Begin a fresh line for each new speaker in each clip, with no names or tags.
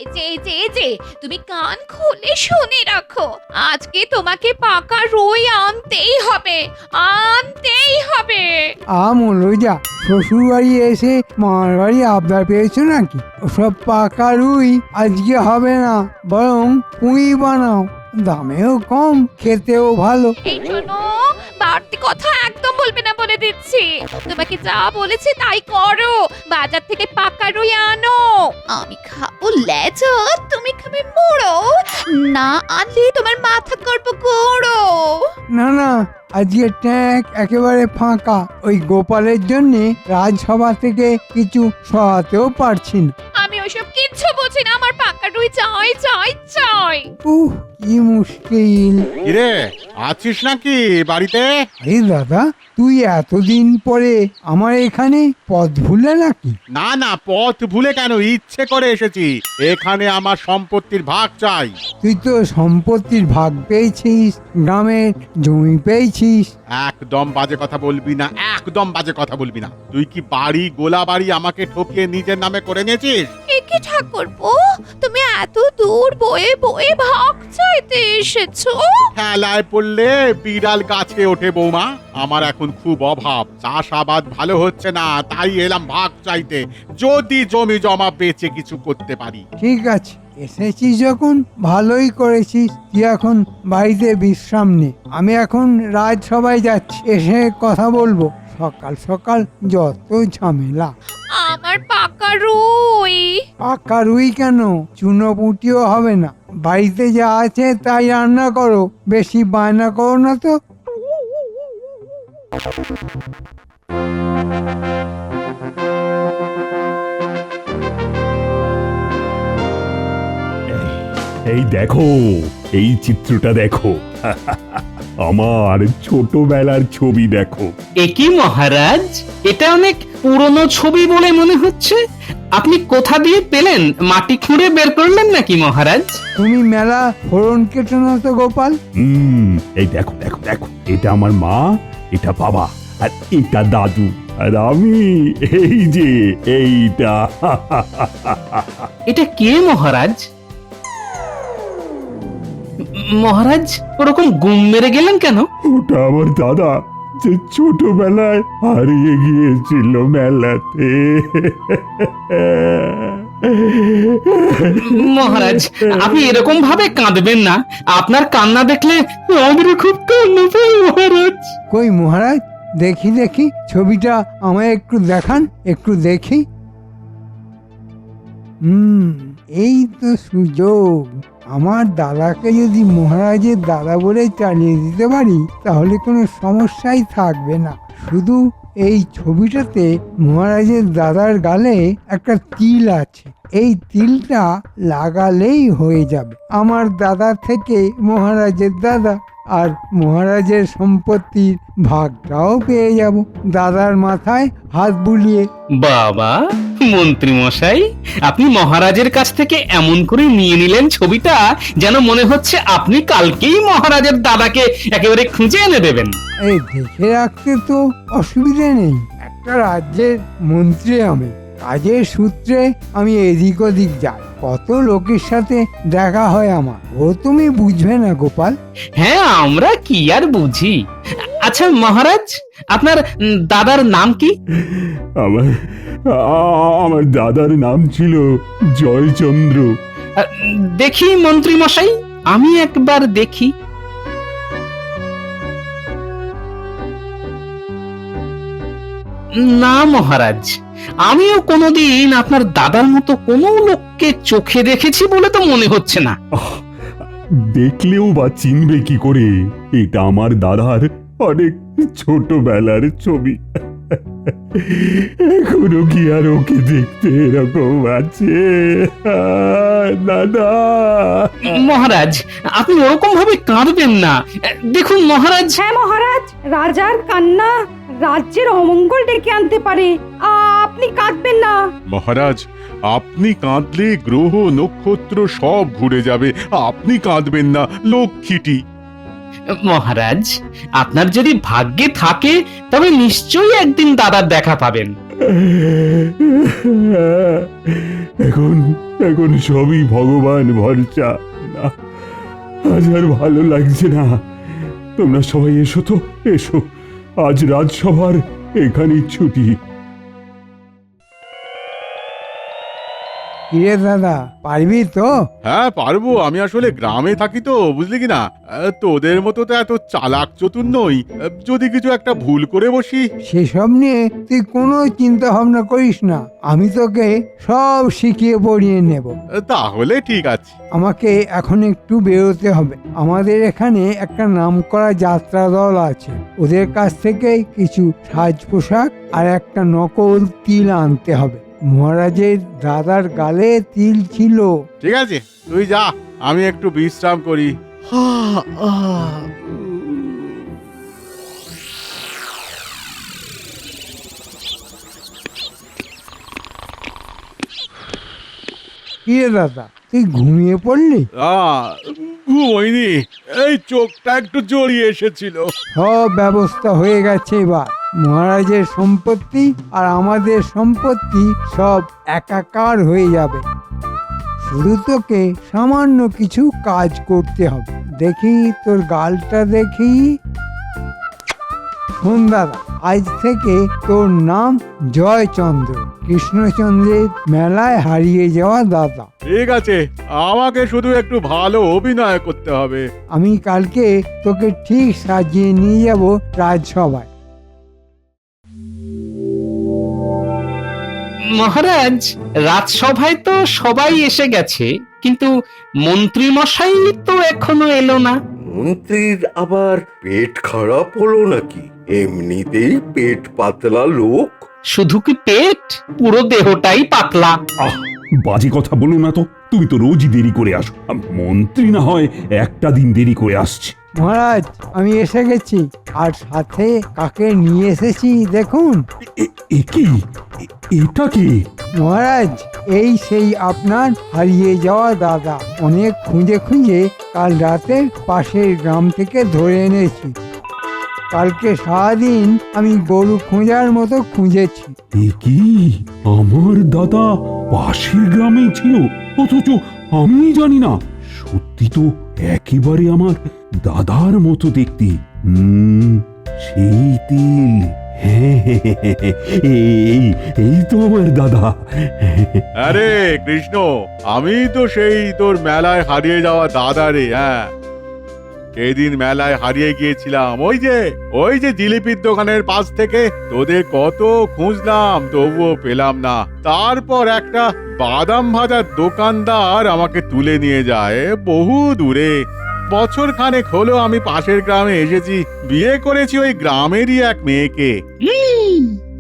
এই যে তুমি কান খুলে শুনে রাখো, আজকে তোমাকে পাকা রুই আনতেই হবে।
লইজা শ্বশুর বাড়ি এসে মার বাড়ি আবদার পেয়েছো নাকি? ওসব পাকা রুই আজকে হবে না, বরং পুঁই বানাও, দামেও কম, খেতেও ভালো।
এই শোনো, বাড়তি কথা একদম বলবে না বলে দিচ্ছি। তোমাকে যা বলেছি তাই করো, বাজার থেকে পাকা রুই আনো। আমি খাবো লেজা, তুমি খাবে মুড়ো, না আনলে তোমার মাথা করবো গুঁড়ো।
না না, আজকে ট্যাঙ্ক একেবারে ফাঁকা। ওই গোপালের জন্যে রাজসভা থেকে কিছু সহাতেও পারছি না।
আমি ওসব কিচ্ছু বুঝি না, আমার পাকা রুই চাই।
কি মুশকিল।
কিরে, আছিস নাকি বাড়িতে?
আরে দাদা, তুই এতদিন পরে আমার এখানে পথ ভুলে নাকি?
না না, পথ ভুলে কেন, ইচ্ছে করে এসেছি। এখানে আমার সম্পত্তির ভাগ চাই।
তুই তো সম্পত্তির ভাগ পেয়েছিস, গ্রামের জমি পেয়েছিস।
একদম বাজে কথা বলবি না, একদম বাজে কথা বলবি না। তুই কি বাড়ি গোলা বাড়ি আমাকে ঠকিয়ে নিজের নামে করে নিয়েছিস?
একে ঠাকুরপো, তুমি এত দূর বয়ে বয়ে ভাগ চাইতে এসেছো?
খেলায় পড়লে বিড়াল গাছে ওঠে বৌমা। আমার এখন খুব অভাব, চাষাবাদ ভালো হচ্ছে না, তাই এলাম ভাগ চাইতে। যদি জমি জমা বেচে কিছু করতে পারি।
ঠিক আছে, এসেছিস যখন ভালোই করেছিস। তুই এখন বাড়িতে বিশ্রাম নে, আমি এখন রাজসভায় যাচ্ছি, এসে কথা বলবো। সকাল সকাল যত ঝামেলা।
আমার পাকা রুই।
পাকা রুই কেন, চুনোপুটিও হবে না। বাড়িতে যা আছে তাই রান্না করো, বেশি বায়না করো না তো।
এই দেখো, এই চিত্রটা দেখো। আমার ছোটবেলার ছবি দেখো।
একই মহারাজ, এটা অনেক পুরনো ছবি বলে মনে হচ্ছে। আপনি কোথা দিয়ে পেলেন? মাটি খুঁড়ে বের করলেন নাকি মহারাজ?
তুমি মেলা ফোড়ন কেটো না তো গোপাল।
এই দেখো দেখো দেখো, এটা আমার মা, এটা বাবা, আর এটা দাদু, আর আমি এই যে এইটা।
এটা কে মহারাজ? মহারাজ ওরকম গুম মেরে গেলেন কেন?
ওটা আমার দাদা, যে ছোটবেলায় হারিয়ে গিয়েছিল মেলাতে।
মহারাজ আপনি এরকম ভাবে কাঁদবেন না, আপনার কান্না দেখলে আমাদের খুব কান্না পায় মহারাজ।
কই মহারাজ, দেখি দেখি ছবিটা আমায় একটু দেখান, একটু দেখি। এই তো সুযোগ। আমার দাদাকে যদি মহারাজের দাদা বলে চালিয়ে দিতে পারি, তাহলে কোনো সমস্যাই থাকবে না। শুধু এই ছবিটাতে মহারাজের দাদার গালে একটা তিল আছে, এই তিলটা লাগালেই হয়ে যাবে। আমার দাদা থেকে মহারাজের দাদা, আর মহারাজের সম্পত্তির ভাগটাও পেয়ে যাব দাদার মাথায় হাত বুলিয়ে।
বাবা মন্ত্রী মশাই, আপনি মহারাজের কাছ থেকে এমন করে নিয়ে নিলেন ছবিটা, যেন মনে হচ্ছে আপনি কালকেই মহারাজের দাদাকে একেবারে খুঁজে এনে দেবেন।
এই দেখে রাখতে তো অসুবিধে নেই, একটা রাজ্যের মন্ত্রী আমি, কাজের সূত্রে আমি এদিক ওদিক যাই, কত লোকের সাথে দেখা হয় আমার। ও তুমি বুঝবে না গোপাল।
হ্যাঁ, আমরা কি আর বুঝি। আচ্ছা মহারাজ, আপনার দাদার নাম কি?
আমার দাদার নাম ছিল জয়চন্দ্র।
দেখি মন্ত্রী মশাই, আমি একবার দেখি। না মহারাজ, আমিও কোনোদিন আপনার দাদার মতো কোনো লোককে চোখে দেখেছি বলে তো মনে হচ্ছে না।
দেখলেও বা চিনবে কি করে? এটা আমার দাদার অনেক ছোটবেলার ছবি। এখনো কি আর ওকে দেখতে এরকম আছে? দাদা
মহারাজ আপনি ওরকম ভাবে কাঁদবেন না। দেখুন মহারাজ।
হ্যাঁ মহারাজ, রাজার কান্না রাজ্যের অমঙ্গল ডেকে আনতে পারে, আপনি কাঁদবেন না।
মহারাজ, আপনি কাঁদলে গ্রহ নক্ষত্র সব ঘুরে যাবে, আপনি কাঁদবেন না, লক্ষ্মীটি।
মহারাজ আপনার যদি ভাগ্যে থাকে তবে নিশ্চয়ই একদিন দাদার দেখা পাবেন।
এখন এখন সবই ভগবান ভরসা। না, আজ আর ভালো লাগছে না। তোমরা সবাই এসো তো, এসো। আজ রাজসভার এখানেই ছুটি।
কিরে দাদা, পারবি তো?
হ্যাঁ পারবো, আমি আসলে গ্রামে থাকি তো, বুঝলি কি না। তোদের মতো তো এত চালাক চতুর নই। যদি কিছু একটা ভুল করে বসি।
সেসব নিয়ে তুই কোনো চিন্তা ভাবনা করিস না, আমি তোকে সব শিখিয়ে পড়িয়ে নেব।
তাহলে ঠিক আছে।
আমাকে এখন একটু বেরোতে হবে। আমাদের এখানে একটা নামকরা যাত্রা দল আছে, ওদের কাছ থেকে কিছু সাজ পোশাক আর একটা নকল তিল আনতে হবে। মহারাজের দাদার গালে তিল ছিল।
ঠিক আছে, তুই যা, আমি একটু বিশ্রাম করি।
কিরে দাদা, তুই ঘুমিয়ে পড়লি?
ঘুমোইনি, এই চোখটা একটু জড়িয়ে এসেছিল।
সব ব্যবস্থা হয়ে গেছে এবার। মহারাজের সম্পত্তি আর আমাদের সম্পত্তি সব একাকার হয়ে যাবে। শুধু তোকে সামান্য কিছু কাজ করতে হবে। দেখি তোর গালটা দেখি। শোন দাদা, আজ থেকে তোর নাম জয়চন্দ্র, কৃষ্ণচন্দ্রের মেলায় হারিয়ে যাওয়া দাদা।
ঠিক আছে, আমাকে শুধু একটু ভালো অভিনয় করতে হবে।
আমি কালকে তোকে ঠিক সাজিয়ে নিয়ে যাব রাজসভায়।
মহারাজ, রাজসভায় তো সবাই এসে গেছে, কিন্তু মন্ত্রী মশাই তো এখনো এলো না।
মন্ত্রীর আবার পেট খারাপ হলো নাকি? এমনিতেই পেট পাতলা লোক।
শুধু কি পেট, পুরো দেহটাই পাতলা।
আহ, বাজে কথা বলো না তো। তুমি তো রোজই দেরি করে আসো। মন্ত্রী না হয় একটা দিন দেরি করে আসছে।
মহারাজ, আমি এসে গেছি, আর সাথে কাকে নিয়ে এসেছি দেখুন।
এ কি? এটা কি?
মহারাজ, এই সেই আপনার হারিয়ে যাওয়া দাদা। অনেক খুঁজে খুঁজে কাল রাতে পাশের গ্রাম থেকে ধরে এনেছি। কালকে সারাদিন আমি গরু খোঁজার মতো খুঁজেছি।
এ কি? আমার দাদা পাশের গ্রামেই ছিল, অথচ আমি জানি না। সত্যি তো একেবারে আমার দাদার মতো দেখতে। সেই তিল। হ্যাঁ, এই তো আমার দাদা।
আরে কৃষ্ণ, আমি তো সেই তোর মেলায় হারিয়ে যাওয়া দাদা রে। হ্যাঁ, সেদিন মেলায় হারিয়ে গিয়েছিলাম, ওই যে জিলিপির দোকানের পাশ থেকে। তোদের কত খুঁজলাম, তবুও পেলাম না। তারপর একটা বাদাম ভাজার দোকানদার আমাকে তুলে নিয়ে যায় বহু দূরে। বছর খানেক হলো আমি পাশের গ্রামে এসেছি, বিয়ে করেছি ওই গ্রামেরই এক মেয়েকে।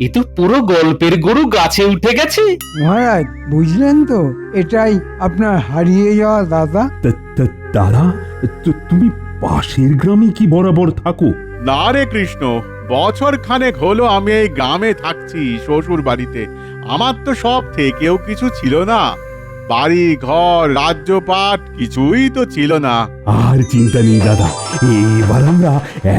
এ তো পুরো গল্পের গরু গাছে উঠে গেছে।
মহারাজ, বুঝলেন তো, এটাই আপনার হারিয়ে যাওয়া দাদা।
দাদা, তুমি পাশের গ্রামে কি বরাবর থাকো?
না রে কৃষ্ণ, বছর খানেক হলো আমি এই গ্রামে থাকছি শ্বশুর বাড়িতে। আমার তো সব থেকেও কিছু ছিল না, বাড়ি ঘর রাজ্যপাট কিছুই তো ছিল না।
আর চিন্তা নেই দাদা, এবার আমরা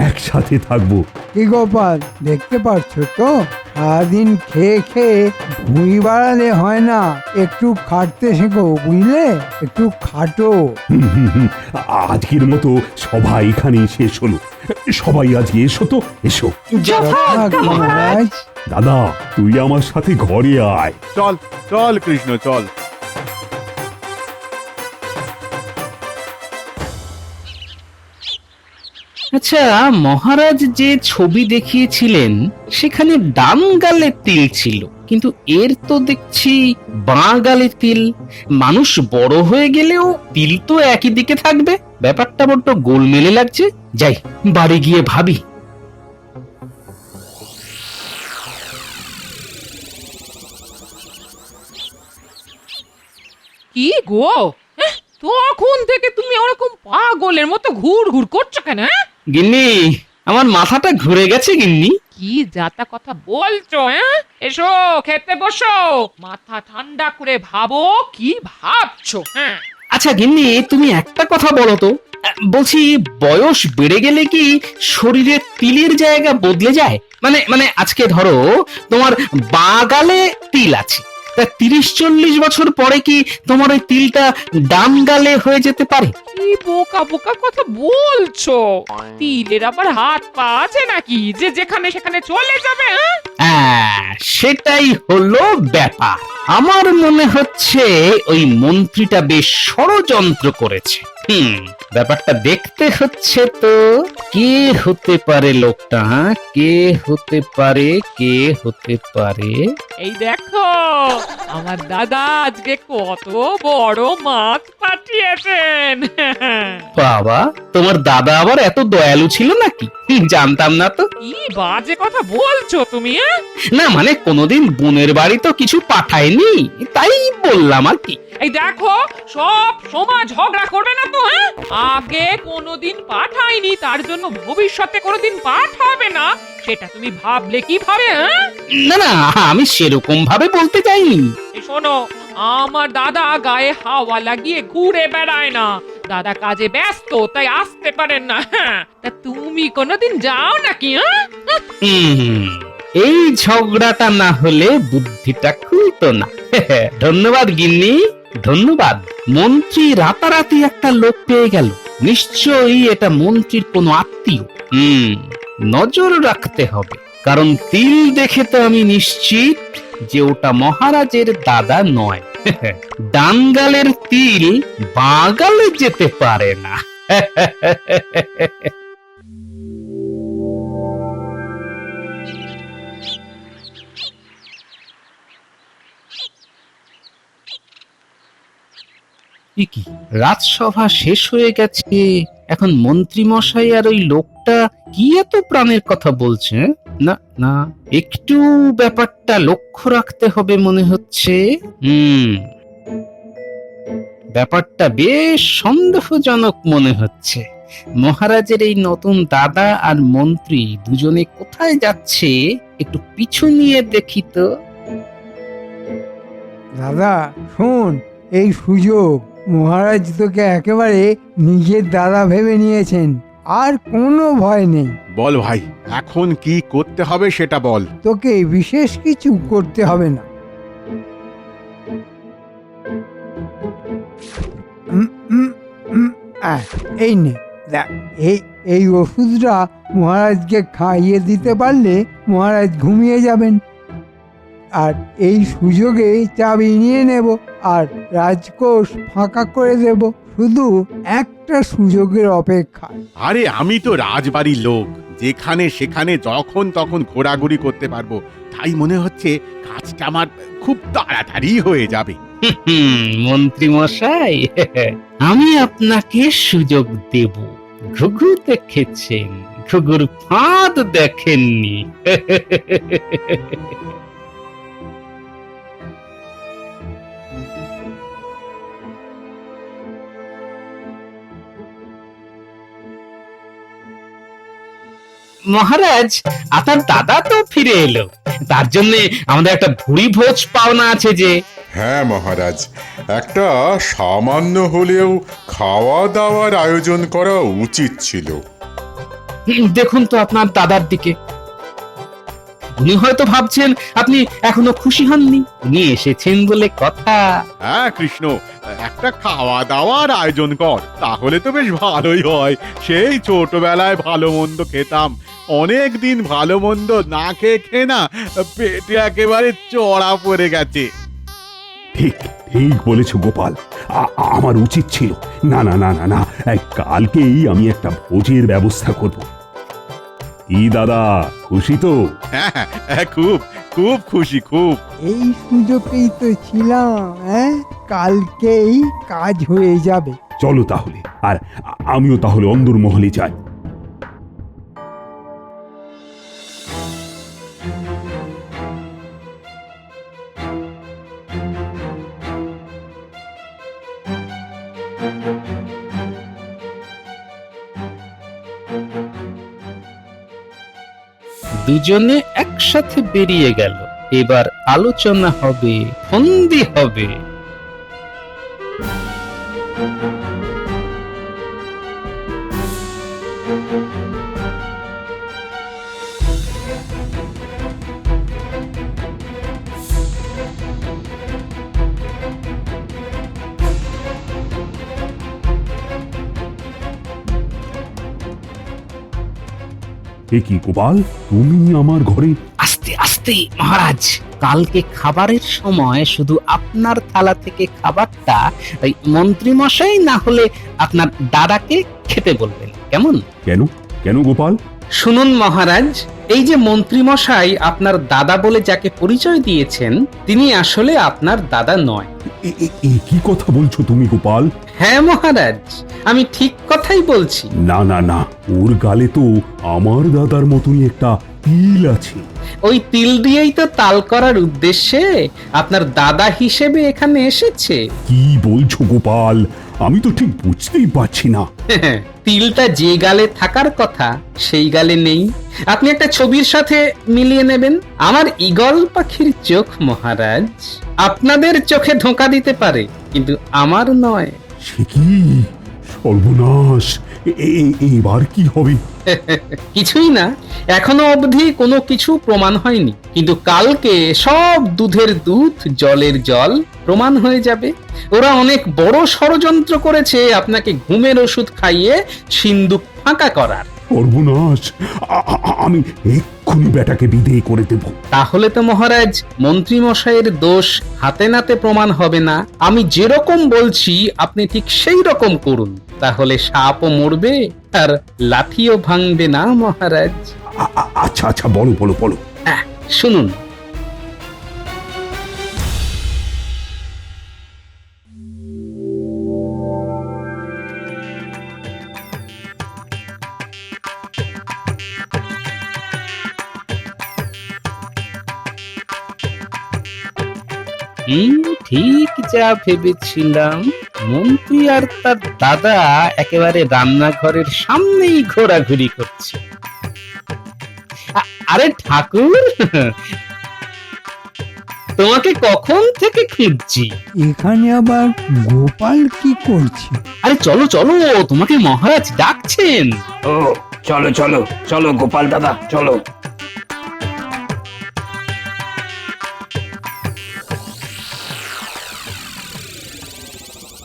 একসাথে থাকবো।
কি গোপাল, দেখতে পাচ্ছ তো, সারাদিন খেয়ে খেয়ে ভুঁই বাড়ালে হয় না, একটু খাটতে শেখো, বুঝলে? একটু খাটো।
আজকের মতো সবাই এখানে শেষ হলো। সবাই আজকে এসো তো, এসো।
যথাজ্ঞা মহারাজ।
দাদা, তুই আমার সাথে ঘরে আয়।
চল চল কৃষ্ণ, চল।
আচ্ছা, মহারাজ যে ছবি দেখিয়েছিলেন সেখানে ডান গালে তিল ছিল, কিন্তু এর তো দেখছি বাঁ গালে তিল। মানুষ বড় হয়ে গেলেও তিল তো একই দিকে থাকবে। ব্যাপারটা বড্ড গোলমেলে লাগছে। যাই, বাড়ি গিয়ে ভাবি।
কি গো, তখন থেকে তুমি ওরকম পাগলের মতো ঘুর ঘুর করছো কেন?
গিন্নি, আমার মাথাটা ঘুরে গেছে গিন্নি।
কি যাতা কথা বলছো? এসো খেতে বসো, মাথা ঠান্ডা করে ভাবো কি ভাবছো।
আচ্ছা গিন্নি, তুমি একটা কথা বলো তো, বলছি বয়স বেড়ে গেলে কি শরীরের তিলের জায়গা বদলে যায়? মানে মানে আজকে ধরো তোমার বাঁ গালে তিল আছে, তা 30-40 বছর পরে কি তোমার ওই তিলটা ডান গালে হয়ে যেতে পারে?
কি বোকা বোকা কথা বলছো? তিলের আবার হাত পা আছে নাকি যে যেখানে সেখানে চলে যাবে?
সেটাই হলো ব্যাপার। আমার মনে হচ্ছে ওই মন্ত্রীটা বেশ ষড়যন্ত্র করেছে। ব্যাপারটা দেখতে হচ্ছে তো। কে হতে পারে লোকটা? কে হতে পারে? কে হতে পারে?
এই দেখো, আমার দাদা আজকে কত বড় মাছ পাঠিয়েছেন।
বাবা, তোমার দাদা আবার এত দয়ালু ছিল নাকি? জানতাম না তো।
কি বাজে কথা বলছো তুমি?
না মানে কোনোদিন বোনের বাড়ি তো কিছু পাঠায়নি, তাই বললাম আর কি।
এই দেখো, সব সময় ঝগড়া করবে না তো। আগে কোনোদিন পাঠায়নি, তার জন্য ভবিষ্যতে কোনোদিন পাঠাবে না, সেটা তুমি ভাবলে কিভাবে?
না না, আমি সেরকম ভাবে বলতে চাইনি।
এই শোনো, আমার দাদা গায়ে হাওয়া লাগিয়ে ঘুরে বেড়ায় না। দাদা কাজে ব্যস্ত, তাই আসতে পারেন না। তা তুমি কোনোদিন যাও নাকি?
এই ঝগড়াটা না হলে বুদ্ধিটা খুলতো না। ধন্যবাদ গিন্নি, ধন্যবাদ। মন্ত্রী রাতারাতি একটা লোক পেয়ে গেল। নিশ্চয়ই এটা মন্ত্রীর কোনো আত্মীয়। নজর রাখতে হবে, কারণ তিল দেখে তো আমি নিশ্চিত যে ওটা মহারাজের দাদা নয়। ডান গালের তিল বাঁ গালে যেতে পারে না। কি রাজসভা শেষ হয়ে গেছে, এখন মন্ত্রী মশাই আর ওই লোকটা কি এত প্রাণের কথা বলছে? না না, একটু ব্যাপারটা লক্ষ্য রাখতে হবে মনে হচ্ছে। ব্যাপারটা বেশ সন্দেহজনক মনে হচ্ছে। মহারাজের এই নতুন দাদা আর মন্ত্রী দুজনে কোথায় যাচ্ছে, একটু পিছু নিয়ে দেখি তো।
দাদা শোন, এই সুযোগ, মহারাজ তোকে একেবারে নিজের দাদা ভেবে নিয়েছেন, আর কোনো ভয় নেই।
বল ভাই, এখন কি করতে হবে সেটা বল।
তোকে বিশেষ কিছু করতে হবে না। এই নে দেখ, এই ওষুধটা মহারাজকে খাইয়ে দিতে পারলে মহারাজ ঘুমিয়ে যাবেন। আর এই সুযোগে চাবি নিয়ে নেব আর রাজকোষ ফাঁকা করে দেব, শুধু একটা সুযোগের অপেক্ষা।
আরে আমি তো রাজবাড়ির লোক, যেখানে সেখানে যখন তখন ঘোরাঘুরি করতে পারবো, তাই মনে হচ্ছে কাজটা আমার খুব তাড়াতাড়ি হয়ে যাবে।
মন্ত্রী মশাই, আমি আপনাকে সুযোগ দেব। ঘুঘু দেখেছেন, ঘুঘুর ফাঁদ দেখেননি। মহারাজ, আপনার দাদা তো ফিরে এলো, তার জন্য আমাদের একটা ভুরি ভোজ পাওনা আছে যে।
হ্যাঁ মহারাজ, একটা সামান্য হলেও খাওয়া দাওয়ার আয়োজন করা উচিত ছিল।
দেখুন তো আপনার দাদার দিকে, উনি হয়তো ভাবছেন আপনি এখনো খুশি হননি। উনি এসেছেন বলে কথা।
হ্যাঁ কৃষ্ণ, একটা খাওয়া দাওয়ার আয়োজন কর, তাহলে তো বেশ ভালোই হয়। সেই ছোটবেলায় ভালো মন্দ খেতাম, অনেক দিন ভালো মন্দ না খেয়ে খেয়ে না পেটে একেবারে চড়া পড়ে গেছে।
ঠিক ঠিক বলেছ গোপাল, আমার উচিত ছিল। না না না না না, কালকেই আমি একটা ভোজের ব্যবস্থা করব। কি দাদা, খুশি তো?
হ্যাঁ, খুব খুব খুশি, খুব।
এই সুযোগেই তো ছিলাম, কালকেই কাজ হয়ে যাবে।
চলো তাহলে, আর আমিও তাহলে অন্দরমহলে যাই।
দুজনে একসাথে বেরিয়ে গেল। এবার আলোচনা হবে, ফন্দি হবে।
এ কি গোপাল, তুমি আমার ঘরে?
আস্তে আস্তে মহারাজ, কালকে খাবারের সময় শুধু আপনার থালা থেকে খাবারটা ওই মন্ত্রী মশাই না হলে আপনার দাদাকে খেতে বলবেন, কেমন?
কেন কেন গোপাল?
শুনুন মহারাজ, এই যে মন্ত্রী মশাই আপনার দাদা বলে যাকে পরিচয় দিয়েছেন, তিনি আসলে আপনার দাদা নয়।
এ কি কথা বলছো তুমি গোপাল?
হ্যাঁ মহারাজ, আমি ঠিক কথাই বলছি।
না না না, ওর গালে তো আমার দাদার মতনই একটা তিল আছে।
ওই তিল দিয়েই তো তাল করার উদ্দেশ্যে আপনার দাদা হিসেবে এখানে এসেছে।
কি বলছো গোপাল? আমি তো ঠিক বুঝতেই পারছি না।
তিলটা যে গালে থাকার কথা সেই গালে নেই। আপনি একটা ছবির সাথে মিলিয়ে নেবেন। আমার ঈগল পাখির চোখ মহারাজ, আপনাদের চোখে ধোঁকা দিতে পারে, কিন্তু আমার নয়।
সে কি সর্বনাশ! এবার কি হবে?
কিছুই না, এখনো অবধি কোনো কিছু প্রমাণ হয়নি, কিন্তু কালকে সব দুধের দুধ জলের জল প্রমাণ হয়ে যাবে। ওরা অনেক বড় ষড়যন্ত্র করেছে আপনাকে ঘুমের ওষুধ খাইয়ে সিন্দুক ফাঁকা করার।
সর্বনাশ! আমি এক্ষুনি বেটাকে বিদেয় করে দেব।
তাহলে তো মহারাজ মন্ত্রী মশাইয়ের দোষ হাতে নাতে প্রমাণ হবে না। আমি যেরকম বলছি আপনি ঠিক সেই রকম করুন, তাহলে সাপও মরবে আর লাঠিও ভাঙবে না মহারাজ।
আচ্ছা আচ্ছা, বলো বলো বলো।
শুনুন, ঠিক যা ভেবেছিলাম, মন্ত্রী আর তার দাদা একেবারে রান্নাঘরের সামনেই ঘোরাঘুরি করছে। আরে ঠাকুর, তোমাকে কখন থেকে খুঁজছি।
এখানে আবার গোপাল কি করছে?
আরে চলো চলো, তোমাকে মহারাজ ডাকছেন।
ও চলো চলো চলো গোপাল দাদা, চলো।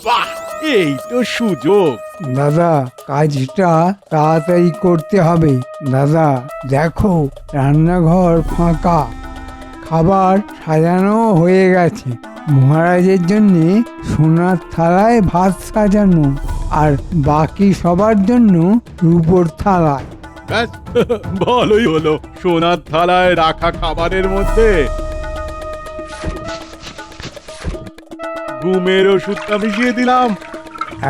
বাহ, এই তো সুযোগ।
দাদা, কাজটা তাড়াতাড়ি করতে হবে। দাদা দেখো, রান্নাঘর ফাঁকা, খাবার সাজানো হয়ে গেছে। মহারাজের জন্য সোনার থালায় ভাত সাজানো, আর বাকি সবার জন্য রূপোর থালায়।
ব্যাস, ভালোই হলো। সোনার থালায় রাখা খাবারের মধ্যে ঘুমের ওষুধটা মিশিয়ে দিলাম।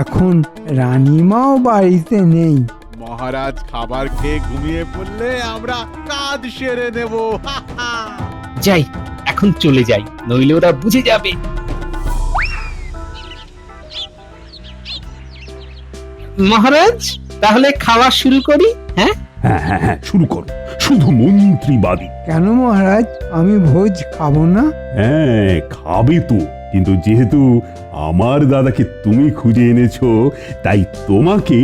এখন রানীমাও বাড়িতে নেই।
মহারাজ খাবার খেয়ে ঘুমিয়ে পড়লে আমরা কাজ সেরে নেব।
যাই, এখন চলে যাই, নইলে ওরা বুঝে যাবে। মহারাজ, তাহলে খাওয়া শুরু করি? হ্যাঁ
হ্যাঁ হ্যাঁ হ্যাঁ, শুরু করো। শুধু মন্ত্রী বাদী।
কেন মহারাজ, আমি ভোজ খাবো না?
হ্যাঁ খাবে তো, কিন্তু যেহেতু আমার দাদাকে তুমি খুঁজে এনেছো, তাই তোমাকে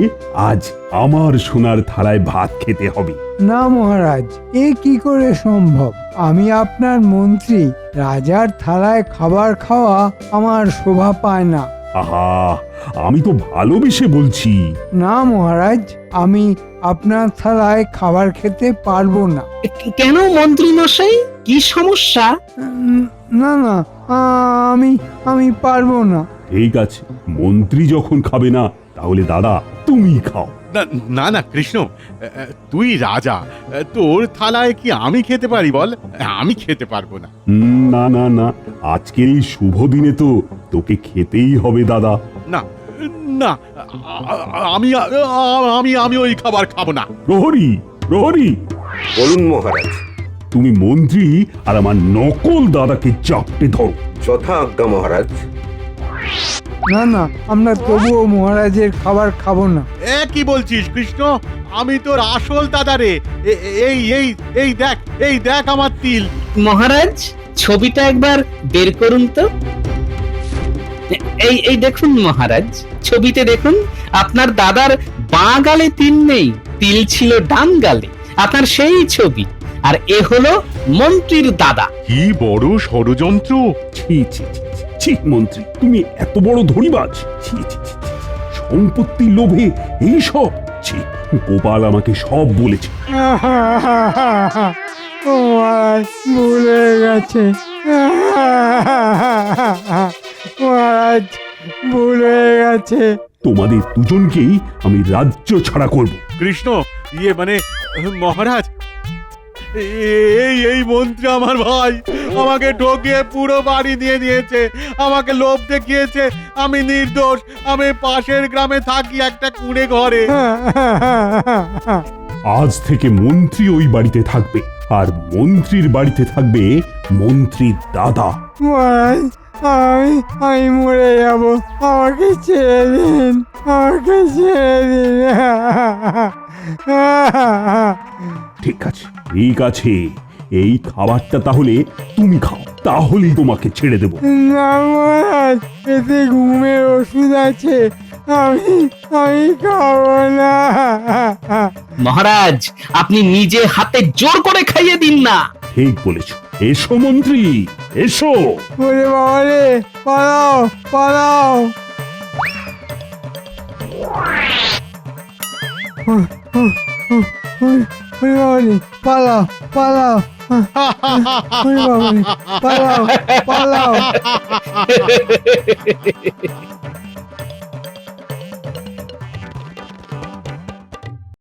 আজ আমার সোনার থালায় ভাত খেতে হবে।
না মহারাজ, এ কি করে সম্ভব? আমি আপনার মন্ত্রী, রাজার থালায় খাবার খাওয়া আমার শোভা পায় না।
আহা, আমি তো ভালোবেসে বলছি।
না মহারাজ, আমি আপনার থালায় খাবার খেতে পারবো না।
কেন মন্ত্রী মশাই, কি সমস্যা?
না না, আমি পারবো না।
ঠিক আছে, মন্ত্রী যখন খাবে না, তাহলে দাদা তুমি খাও।
না না কৃষ্ণ, তুই রাজা, তোর থালায় কি আমি খেতে পারি বল? আমি খেতে পারবো না।
না না না, আজকের এই শুভ দিনে তো তোকে খেতেই হবে দাদা।
না না, আমি আমি আমি ওই খাবার খাবো না।
প্রহরী, প্রহরী,
বলুন মহারাজ।
তুমি মন্ত্রী আর আমার নকল দাদাকে চাপটে ধরো।
যথা আজ্ঞা মহারাজ।
না না, আমরা তবুও মহারাজের খাবার খাবো না।
কি বলছিস কৃষ্ণ? আমি তোর আসল দাদা রে। এই এই এই দেখ, এই দেখ আমার তিল।
মহারাজ, ছবিটা একবার বের করুন তো। এই দেখুন মহারাজ, ছবিতে দেখুন আপনার দাদার বাঁ গালে তিল নেই, তিল ছিল ডান গালে, আপনার সেই ছবি। আর এ হলো মন্ত্রীর দাদা।
কি বড় ষড়যন্ত্র!
ছি ছি ছি, ছি মন্ত্রী, তুমি এত বড় ধনীবাজ! ছি ছি ছি, ছি, সম্পত্তির লোভে এইসব! ছি, গোপাল আমাকে সব বলেছে।
ও মহারাজ, ভুল হয়ে গেছে। মহারাজ, ভুল হয়ে গেছে।
তোমাদের দুজনকেই আমি রাজ্য ছাড়া করব।
কৃষ্ণ, মানে মহারাজ, এই মন্ত্রী আমার ভাই আমাকে ঠকিয়ে পুরো বাড়ি দিয়ে দিয়েছে, আমাকে লোভ দেখিয়েছে। আমি নির্দোষ, আমি পাশের গ্রামে থাকি একটা কুঁড়ে ঘরে।
আজ থেকে মন্ত্রী ওই বাড়িতে থাকবে, আর মন্ত্রীর বাড়িতে থাকবে মন্ত্রীর দাদা।
মহারাজ, আমি মরে যাব, আমাকে ছেড়ে দিন, আমাকে ছেড়ে দিন।
ঠিক আছে, ঠিক আছে, এই খাবারটা তাহলে তুমি খাও, তাহলেই তোমাকে ছেড়ে দেব।
না মহারাজ, এতে ঘুমের ওষুধ আছে, আমি খাবো না।
মহারাজ, আপনি নিজে হাতে জোর করে খাইয়ে দিন না।
ঠিক বলেছ। এসো মন্ত্রী, এসো।
ওরে বাবা রে, পালাও পালাও। ওরে বাবা রে, পালাও পালাও। ওরে বাবা রে, পালাও পালাও।